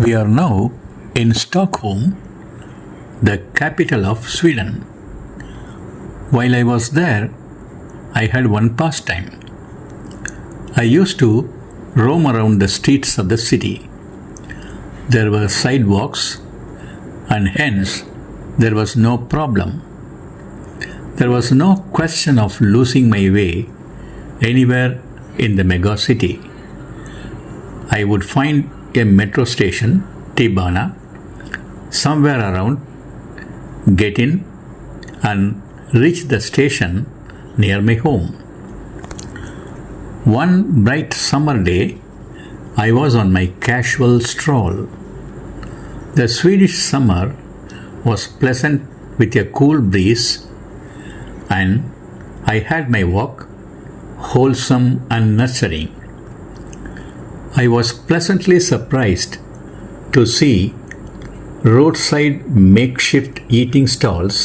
We are now in Stockholm, the capital of Sweden. While I was there, I had one pastime. I used to roam around the streets of the city. There were sidewalks, and hence there was no problem. There was no question of losing my way anywhere in the mega city. I would find a metro station, T-Bana, somewhere around, get in and reach the station near my home. One bright summer day, I was on my casual stroll. The Swedish summer was pleasant with a cool breeze, and I had my walk wholesome and nurturing. I was pleasantly surprised to see roadside makeshift eating stalls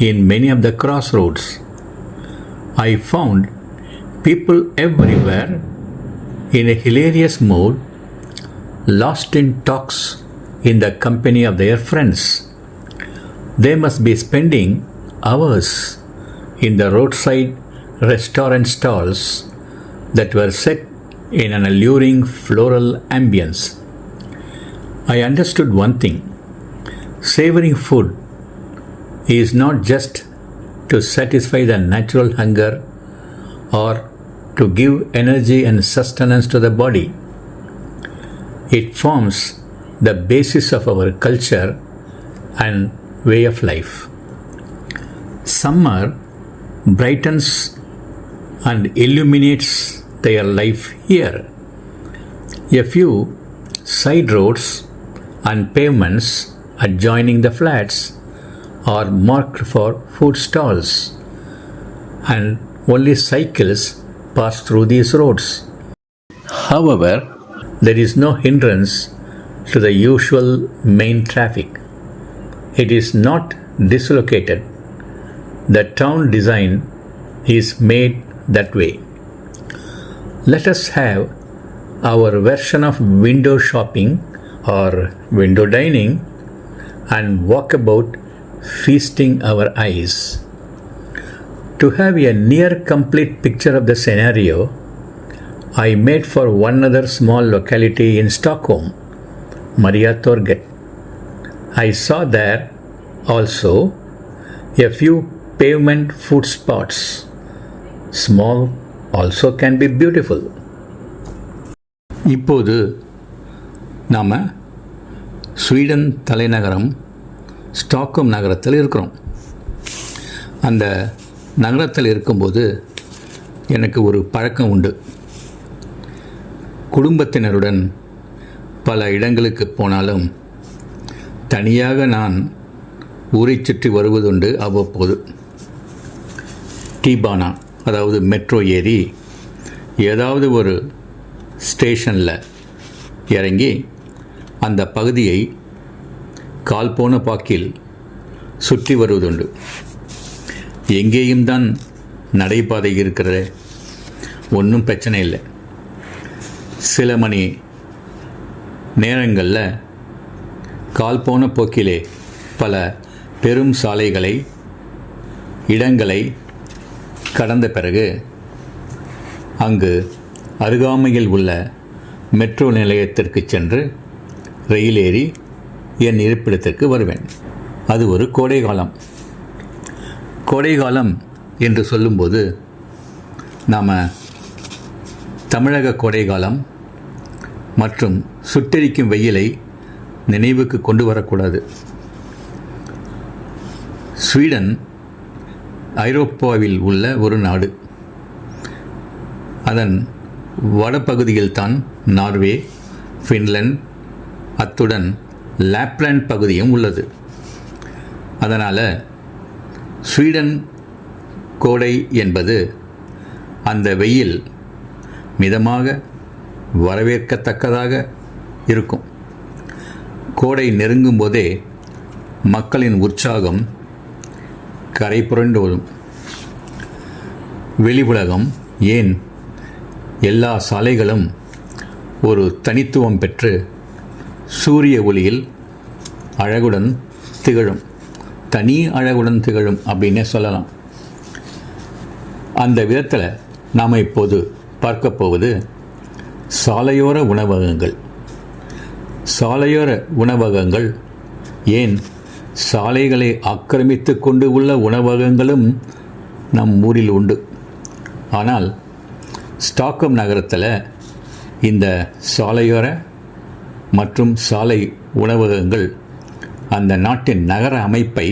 in many of the crossroads. I found people everywhere in a hilarious mood, lost in talks in the company of their friends. They must be spending hours in the roadside restaurant stalls that were set in an alluring floral ambience. I understood one thing: savoring food is not just to satisfy the natural hunger or to give energy and sustenance to the body. It forms the basis of our culture and way of life. Summer brightens and illuminates their life here. A few side roads and pavements adjoining the flats are marked for food stalls, and only cycles pass through these roads. However, there is no hindrance to the usual main traffic. It is not dislocated. The town design is made that way. Let us have our version of window shopping or window dining and walk about feasting our eyes. To have a near complete picture of the scenario, I made for one other small locality in Stockholm, Mariatorget. I saw there also a few pavement food spots. Small also can be beautiful. இப்போது நாம் Sweden தலைநகரம் Stockholm நகரத்தில் இருக்கிறோம். அந்த நகரத்தில் இருக்கும்போது எனக்கு ஒரு பழக்கம் உண்டு. குடும்பத்தினருடன் பல இடங்களுக்கு போனாலும் தனியாக நான் ஊரை சுற்றி வருவதுண்டு. அவ்வப்போது டீபானா, அதாவது மெட்ரோ ஏறி ஏதாவது ஒரு ஸ்டேஷனில் இறங்கி அந்த பகுதியை கால் போன பாக்கில் சுற்றி வருவதுண்டு. எங்கேயும் தான் நடைபாதை இருக்கிறது, ஒன்றும் பிரச்சனை இல்லை. சில மணி நேரங்களில் கால் போன போக்கிலே பல பெரும் சாலைகளை இடங்களை கடந்த பிறகு அங்கு அருகாமையில் உள்ள மெட்ரோ நிலையத்திற்கு சென்று ரயில் ஏறி என் இருப்பிடத்திற்கு வருவேன். அது ஒரு கோடைகாலம். கோடைகாலம் என்று சொல்லும்போது நாம் தமிழக கோடைகாலம் மற்றும் சுட்டெரிக்கும் வெயிலை நினைவுக்கு கொண்டு வரக்கூடாது. ஸ்வீடன் ஐரோப்பாவில் உள்ள ஒரு நாடு. அதன் வடபகுதியில்தான் நார்வே, ஃபின்லாந்து, அத்துடன் லாப்லாண்ட் பகுதியும் உள்ளது. அதனால் ஸ்வீடன் கோடை என்பது அந்த வெயில் மிதமாக வரவேற்கத்தக்கதாக இருக்கும். கோடை நெருங்கும் போதே மக்களின் உற்சாகம் கரை புரண்டு வரும். வெளி உலகம், ஏன் எல்லா சாலைகளும் ஒரு தனித்துவம் பெற்று சூரிய ஒளியில் அழகுடன் திகழும், தனி அழகுடன் திகழும் அப்படின்னே சொல்லலாம். அந்த விதத்தில் நாம் இப்போது பார்க்க போவது சாலையோர உணவகங்கள். சாலையோர உணவகங்கள், ஏன் சாலைகளை ஆக்கிரமித்து கொண்டு உள்ள உணவகங்களும் நம் ஊரில் உண்டு. ஆனால் ஸ்டாக்ஹோம் நகரத்தில் இந்த சாலையோர மற்றும் சாலை உணவகங்கள் அந்த நாட்டின் நகர அமைப்பை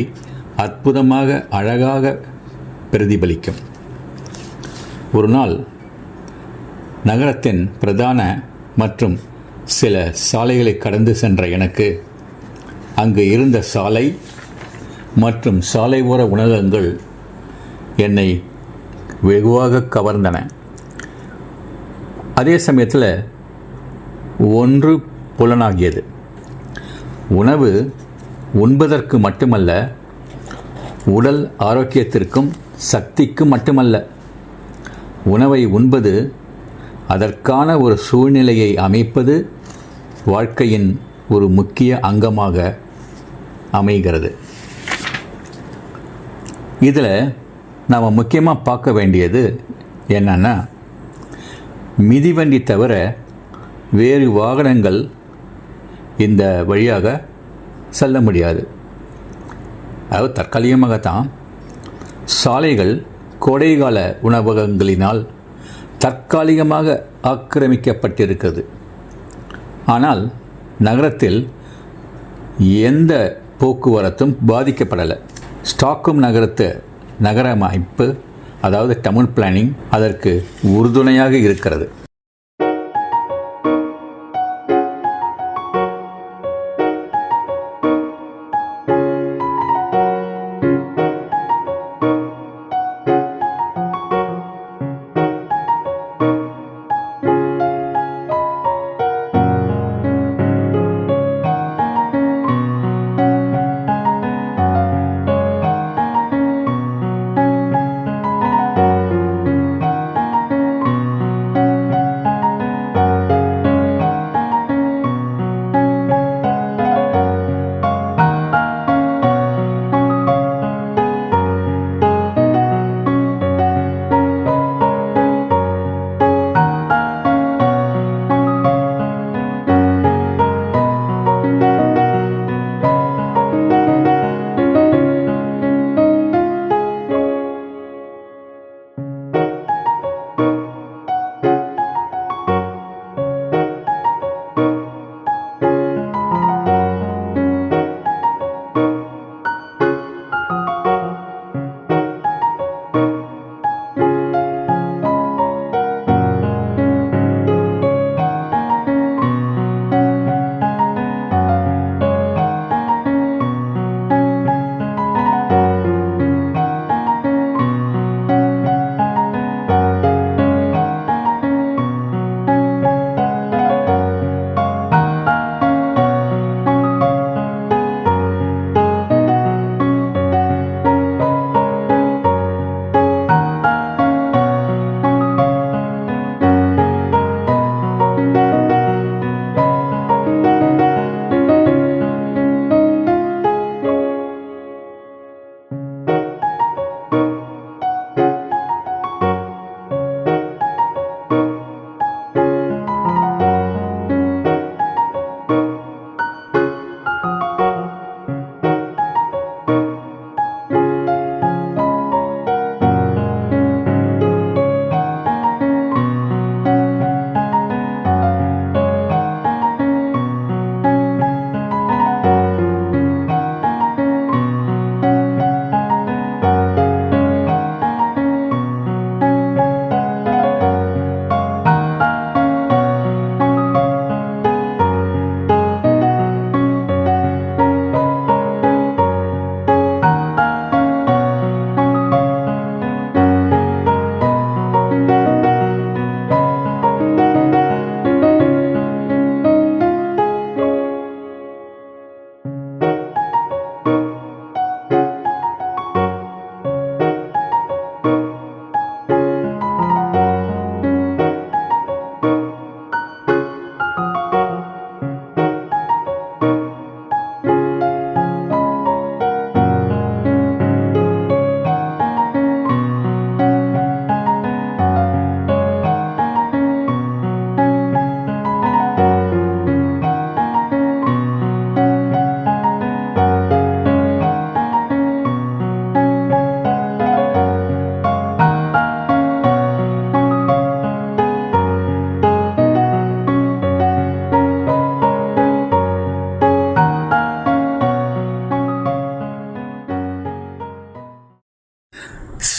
அற்புதமாக அழகாக பிரதிபலிக்கும். ஒரு நாள் நகரத்தின் பிரதான மற்றும் சில சாலைகளை கடந்து சென்ற எனக்கு அங்கு இருந்த சாலை மற்றும் சாலை ஓர உணவகங்கள் என்னை வெகுவாக கவர்ந்தன. அதே சமயத்தில் ஒன்று புலனாகியது. உணவு உண்பதற்கு மட்டுமல்ல, உடல் ஆரோக்கியத்திற்கும் சக்திக்கும் மட்டுமல்ல. உணவை உண்பது, அதற்கான ஒரு சூழ்நிலையை அமைப்பது வாழ்க்கையின் ஒரு முக்கிய அங்கமாக அமைகிறது. இதில் நாம் முக்கியமாக பார்க்க வேண்டியது என்னன்னா, மிதிவண்டி தவிர வேறு வாகனங்கள் இந்த வழியாக செல்ல முடியாது. அது தற்காலிகமாகத்தான் சாலைகள் கோடைகால உணவகங்களினால் தற்காலிகமாக ஆக்கிரமிக்கப்பட்டிருக்கிறது. ஆனால் நகரத்தில் எந்த போக்குவரத்தும் பாதிக்கப்படலை. ஸ்டாக்ஹோம் நகரத்து நகர அமைப்பு, அதாவது டவுன் பிளானிங், அதற்கு உறுதுணையாக இருக்கிறது.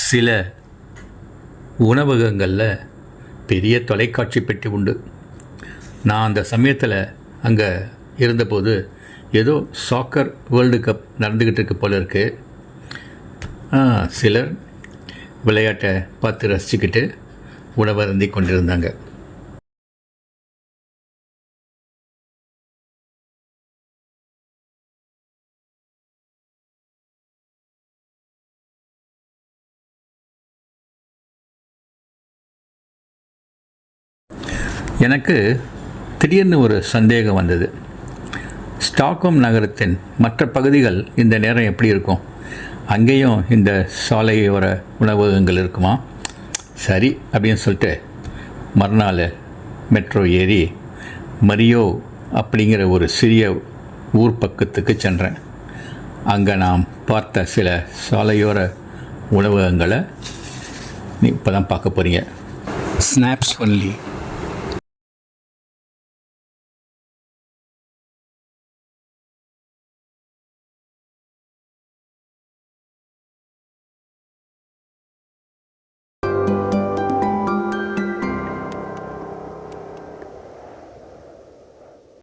சில உணவகங்களில் பெரிய தொலைக்காட்சி பெட்டி உண்டு. நான் அந்த சமயத்தில் அங்கே இருந்தபோது ஏதோ சாக்கர் வேர்ல்டு கப் நடந்துக்கிட்டு இருக்கு போல இருக்குது. சிலர் விளையாட்டை பார்த்து ரசிச்சுக்கிட்டு உணவை அருந்தி கொண்டிருந்தாங்க. எனக்கு திடீர்னு ஒரு சந்தேகம் வந்தது. ஸ்டாக்ஹோம் நகரத்தின் மற்ற பகுதிகள் இந்த நேரம் எப்படி இருக்கும்? அங்கேயும் இந்த சாலையோர உணவகங்கள் இருக்குமா? சரி அப்படின்னு சொல்லிட்டு மறுநாள் மெட்ரோ ஏறி மரியோ அப்படிங்கிற ஒரு சிறிய ஊர் பக்கத்துக்கு சென்றேன். அங்கே நாம் பார்த்த சில சாலையோர உணவகங்களை இப்போ தான் பார்க்க போகிறீங்க. Snaps only.